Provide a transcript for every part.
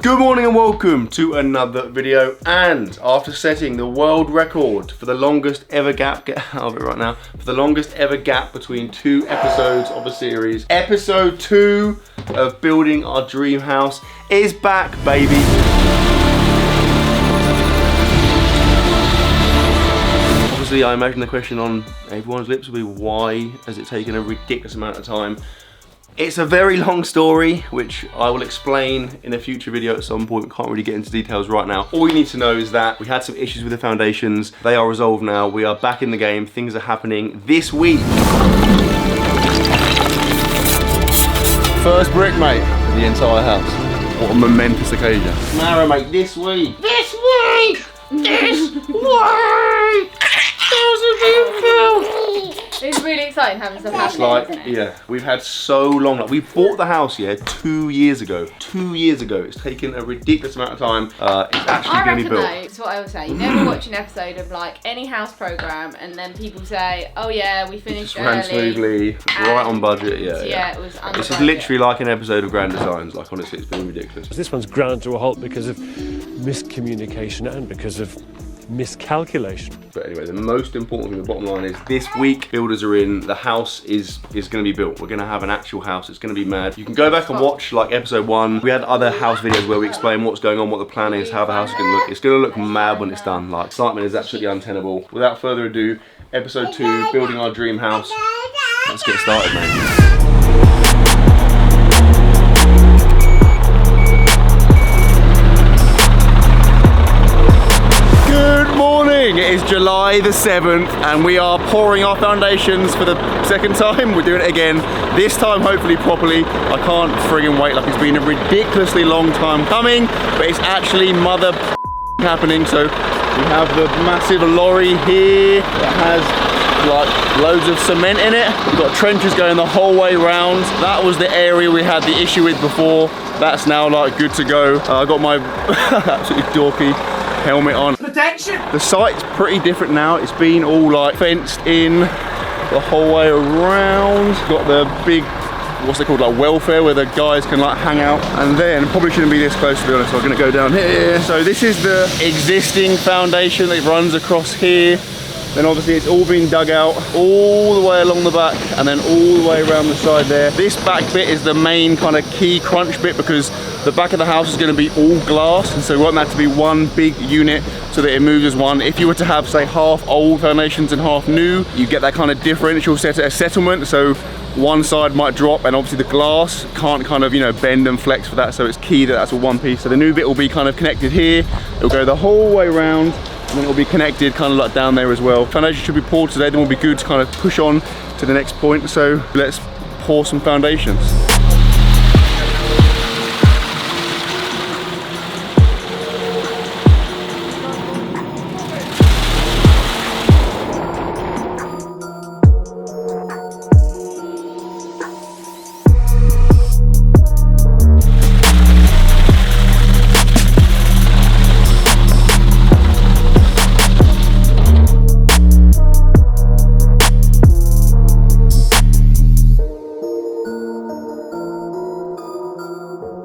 Good morning and welcome to another video. And after setting the world record for the longest ever gap, get out of it right now, for the longest ever gap between two episodes of a series, episode 2 of Building Our Dream House is back, baby. Obviously, I imagine the question on everyone's lips will be, why has it taken a ridiculous amount of time? It's a very long story, which I will explain in a future video at some point. We can't really get into details right now. All you need to know is that we had some issues with the foundations. They are resolved now. We are back in the game. Things are happening this week. First brick, mate, of the entire house. What a momentous occasion. Mara, mate, this week. This week! This week! It's really exciting having stuff happening, Like, isn't it? yeah, we've had so long. Like, we bought the house, 2 years ago. 2 years ago. It's taken a ridiculous amount of time. It's actually going to be built. Though, it's what I would say. You never watch an episode of like any house program and then people say, "Oh yeah, we finished early." Ran smoothly, right on budget. Yeah, it was under This is budget. literally like an episode of Grand Designs. Like, honestly, it's been ridiculous. This one's ground to a halt because of miscommunication and because of miscalculation. But anyway, the most important thing, the bottom line is this week builders are in, the house is going to be built. We're going to have an actual house. It's going to be mad. You can go back and watch like episode 1. We had other house videos where we explain what's going on, what the plan is, how the house is going to look. It's going to look mad when it's done. Like, excitement is absolutely untenable. Without further ado, episode 2, Building Our Dream House. Let's get started, mate. Good morning, it is July the 7th and we are pouring our foundations for the second time. We're doing it again, this time hopefully properly. I can't friggin' wait, like it's been a ridiculously long time coming, but it's actually mother happening. So we have the massive lorry here that has like loads of cement in it. We've got trenches going the whole way round. That was the area we had the issue with before. That's now like good to go. I got my absolutely dorky helmet on. Protection! The site's pretty different now. It's been all like fenced in the whole way around. Got the big, what's it called, like welfare, where the guys can like hang out. And then, probably shouldn't be this close to be honest, so I'm gonna go down here. So this is the existing foundation that runs across here. Then obviously it's all been dug out all the way along the back and then all the way around the side there. This back bit is the main kind of key crunch bit because the back of the house is going to be all glass, and so we want that to be one big unit so that it moves as one. If you were to have, say, half old foundations and half new, you get that kind of differential set at a settlement, so one side might drop and obviously the glass can't kind of, you know, bend and flex for that, so it's key that that's all one piece. So the new bit will be kind of connected here, it'll go the whole way around, and then it'll be connected kind of like down there as well. Foundation should be poured today, then we'll be good to kind of push on to the next point. So let's pour some foundations.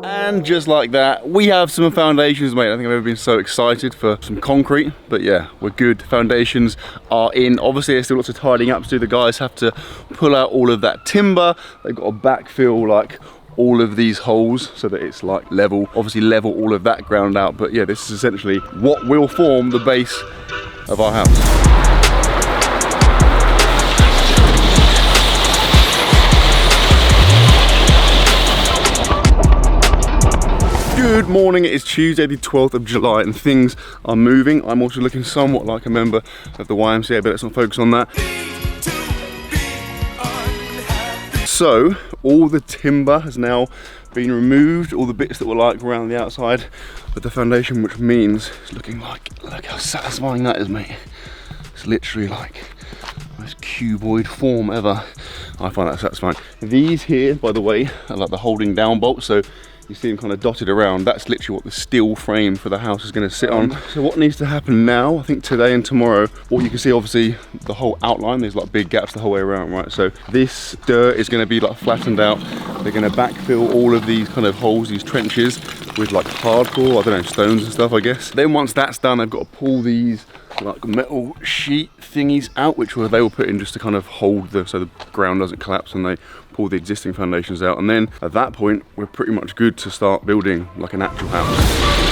And just like that, we have some foundations, mate. I think I've ever been so excited for some concrete, but yeah, we're good. Foundations are in. Obviously, there's still lots of tidying up to do. The guys have to pull out all of that timber. They've got to backfill like all of these holes so that it's like level. Obviously level all of that ground out, but yeah, this is essentially what will form the base of our house. Good morning, it is Tuesday the 12th of July and things are moving. I'm also looking somewhat like a member of the YMCA, but let's not focus on that. So, all the timber has now been removed, all the bits that were like around the outside of the foundation, which means it's looking like, look how satisfying that is, mate. It's literally like the most cuboid form ever. I find that satisfying. These here, by the way, are like the holding down bolts, so you see them kind of dotted around. That's literally what the steel frame for the house is going to sit on. So what needs to happen now, I think today and tomorrow, what you can see obviously the whole outline, there's like big gaps the whole way around, right? So this dirt is going to be like flattened out. They're going to backfill all of these kind of holes, these trenches, with like hardcore, I don't know, stones and stuff, I guess. Then once that's done, they've got to pull these like metal sheet thingies out, which they will put in just to kind of hold so the ground doesn't collapse, and they pull the existing foundations out. And then at that point, we're pretty much good to start building like an actual house.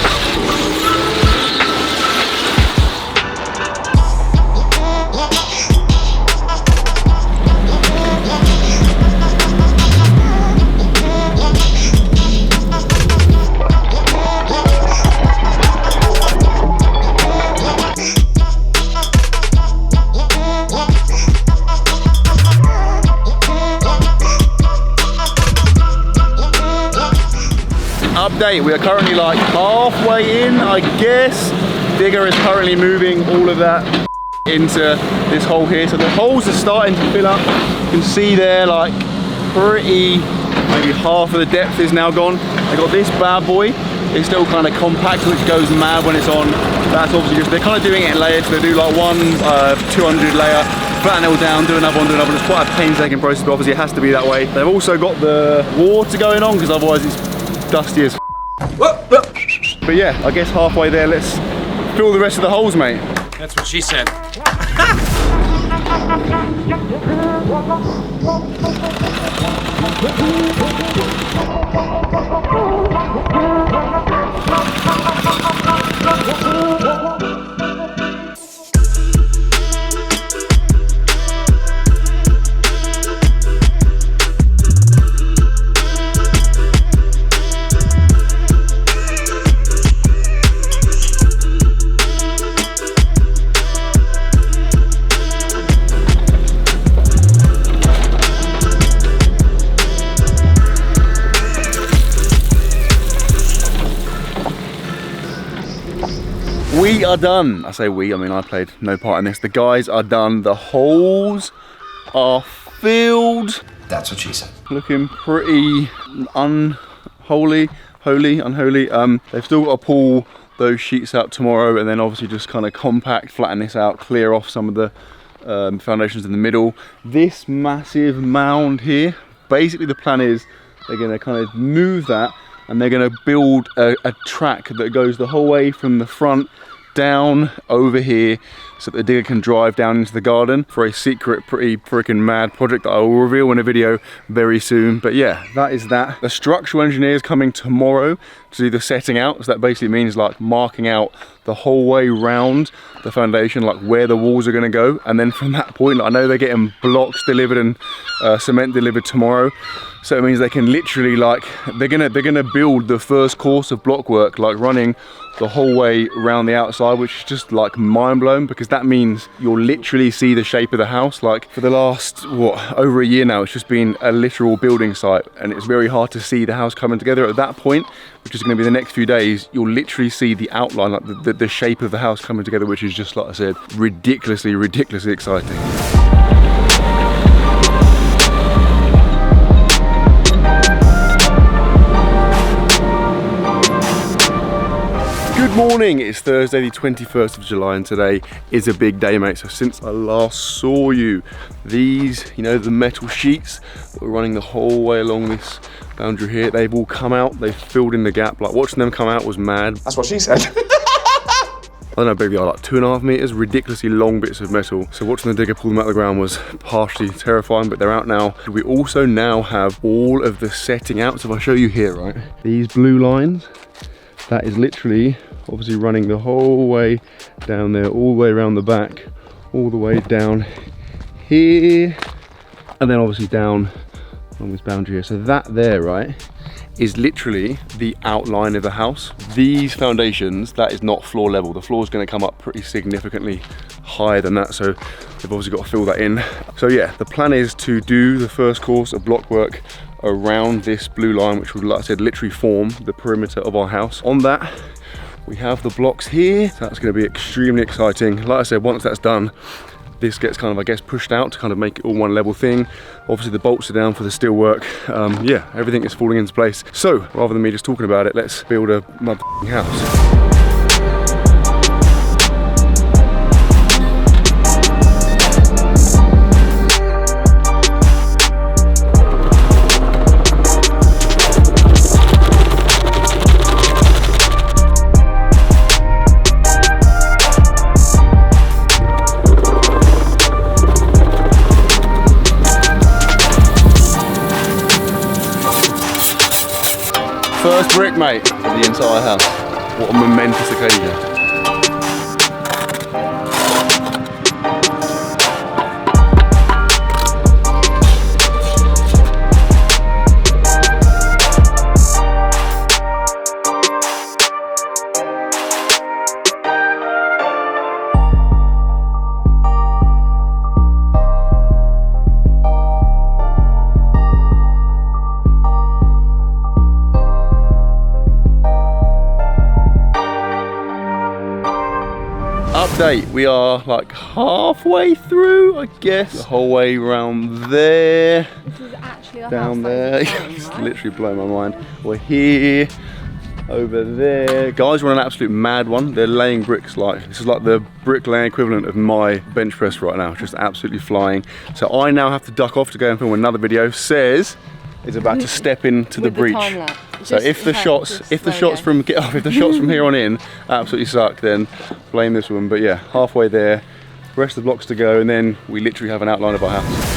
Update, we are currently like halfway in, I guess. Digger is currently moving all of that into this hole here. So the holes are starting to fill up. You can see there like pretty, maybe half of the depth is now gone. They got this bad boy. It's still kind of compact, which goes mad when it's on. That's obviously just, they're kind of doing it in layers. So they do like one 200 layer, flatten it all down, do another one, do another one. It's quite a painstaking process, but obviously it has to be that way. They've also got the water going on, because otherwise it's dusty as But yeah, I guess halfway there, let's fill the rest of the holes, mate. That's what she said. We are done. I say we, I mean I played no part in this. The guys are done. The holes are filled. That's what she said. Looking pretty unholy. They've still got to pull those sheets out tomorrow, and then obviously just kind of compact, flatten this out, clear off some of the foundations in the middle. This massive mound here, basically the plan is they're going to kind of move that, and they're going to build a track that goes the whole way from the front down over here, so that the digger can drive down into the garden for a secret, pretty freaking mad project that I will reveal in a video very soon. But yeah, that is that. The structural engineer is coming tomorrow to do the setting out. So that basically means like marking out the whole way round the foundation, like where the walls are going to go. And then from that point, I know they're getting blocks delivered and cement delivered tomorrow. So it means they can literally like, they're gonna build the first course of block work, like running the whole way around the outside, which is just like mind blowing, because that means you'll literally see the shape of the house. Like for the last, over a year now, it's just been a literal building site, and it's very hard to see the house coming together. At that point, which is going to be the next few days, you'll literally see the outline, like the shape of the house coming together, which is just, like I said, ridiculously exciting. Good morning, it's Thursday the 21st of July, and today is a big day, mate. So since I last saw you, these, you know, the metal sheets that were running the whole way along this boundary here, they've all come out, they've filled in the gap. Like watching them come out was mad. That's what she said. I don't know, baby, like 2.5 meters, ridiculously long bits of metal. So watching the digger pull them out of the ground was partially terrifying, but they're out now. We also now have all of the setting out. So if I show you here, right, these blue lines, that is literally obviously running the whole way down there, all the way around the back, all the way down here, and then obviously down along this boundary here. So that there, right, is literally the outline of the house. These foundations, that is not floor level. The floor is going to come up pretty significantly higher than that, so they've obviously got to fill that in. So yeah, the plan is to do the first course of block work around this blue line, which would, like I said, literally form the perimeter of our house. On that, we have the blocks here. So that's going to be extremely exciting. Like I said, once that's done, this gets kind of, I guess, pushed out to kind of make it all one level thing. Obviously the bolts are down for the steel work. Yeah, everything is falling into place. So rather than me just talking about it, let's build a motherfucking house. First brick, mate, of the entire house. What a momentous occasion. Update, we are like halfway through, I guess. The whole way around there. This is actually the down house there. It's right? literally blowing my mind. We're here, over there. Guys, we're on an absolute mad one. They're laying bricks like, this is like the bricklaying equivalent of my bench press right now, just absolutely flying. So I now have to duck off to go and film another video. Says is about to step into the breach. So if the shots from here on in absolutely suck, then blame this one. But yeah, halfway there, rest of the blocks to go, and then we literally have an outline of our house.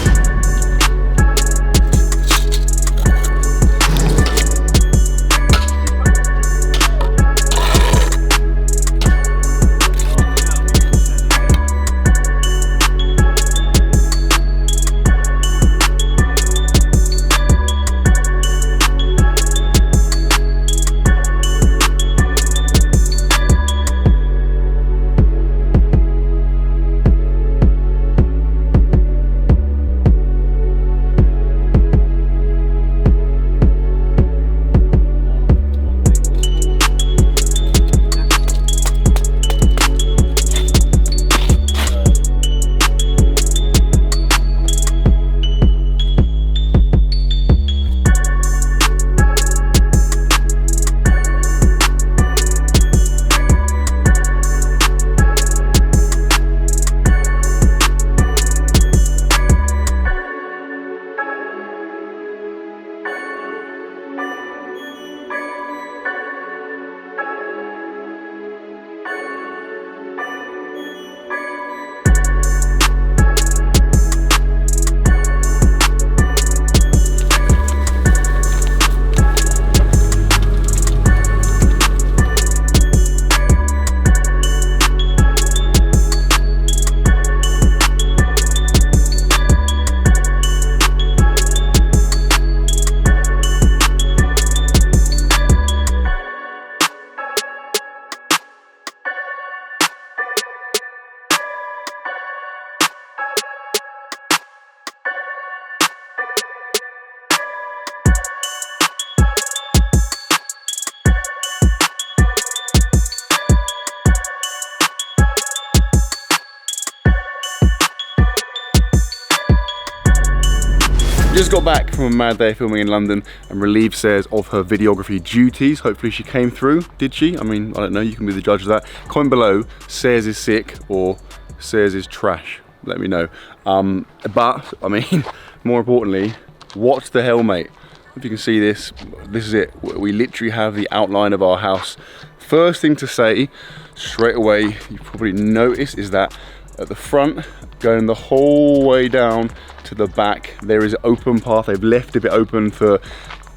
Just got back from a mad day filming in London and relieved Says of her videography duties. Hopefully she came through. Did she? I mean, I don't know, you can be the judge of that. Comment below, Says is sick or Says is trash. Let me know. But, I mean, more importantly, what the hell, mate? If you can see this, this is it. We literally have the outline of our house. First thing to say, straight away, you probably noticed, is that at the front, going the whole way down to the back, there is an open path. They've left a bit open for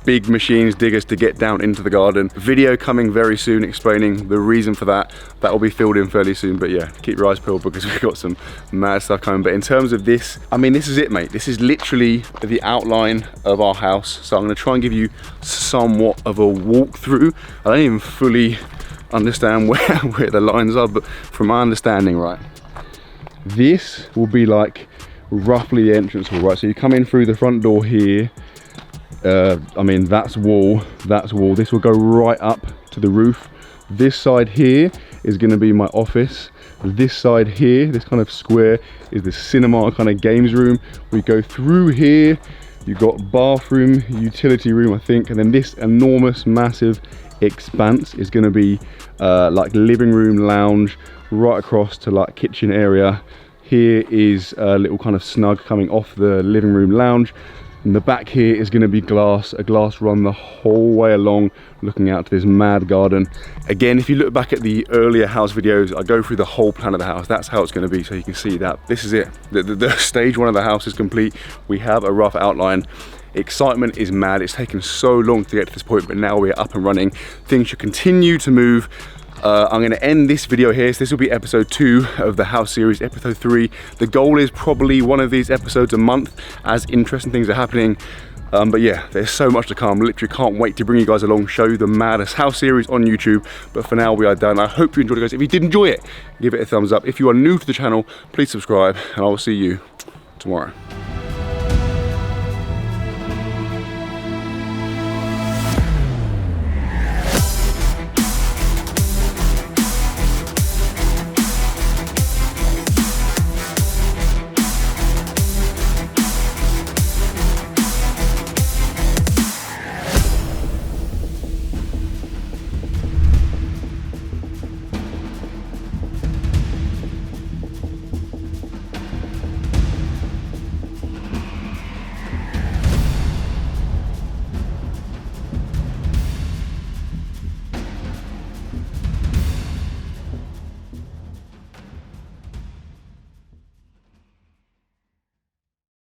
big machines, diggers to get down into the garden. Video coming very soon explaining the reason for that. That will be filled in fairly soon, but yeah, keep your eyes peeled because we've got some mad stuff coming. But in terms of this, I mean, this is it, mate. This is literally the outline of our house. So I'm gonna try and give you somewhat of a walkthrough. I don't even fully understand where the lines are, but from my understanding, right, this will be like roughly the entrance hall, right? So you come in through the front door here. I mean, that's wall, this will go right up to the roof. This side here is going to be my office. This side here, this kind of square, is the cinema kind of games room. We go through here, you've got bathroom, utility room, I think, and then this enormous, massive expanse is going to be like living room, lounge, right across to like kitchen area. Here is a little kind of snug coming off the living room lounge. And the back here is going to be a glass run the whole way along, looking out to this mad garden. Again, if you look back at the earlier house videos, I go through the whole plan of the house. That's how it's going to be, so you can see that. This is it. The stage one of the house is complete. We have a rough outline. Excitement is mad. It's taken so long to get to this point, but now we're up and running. Things should continue to move. I'm going to end this video here. So this will be episode 2 of the house series. Episode 3, the goal is probably one of these episodes a month as interesting things are happening. But yeah, there's so much to come. Literally can't wait to bring you guys along, show you the maddest house series on YouTube. But for now, we are done. I hope you enjoyed it, guys. If you did enjoy it, give it a thumbs up. If you are new to the channel, please subscribe, and I will see you tomorrow.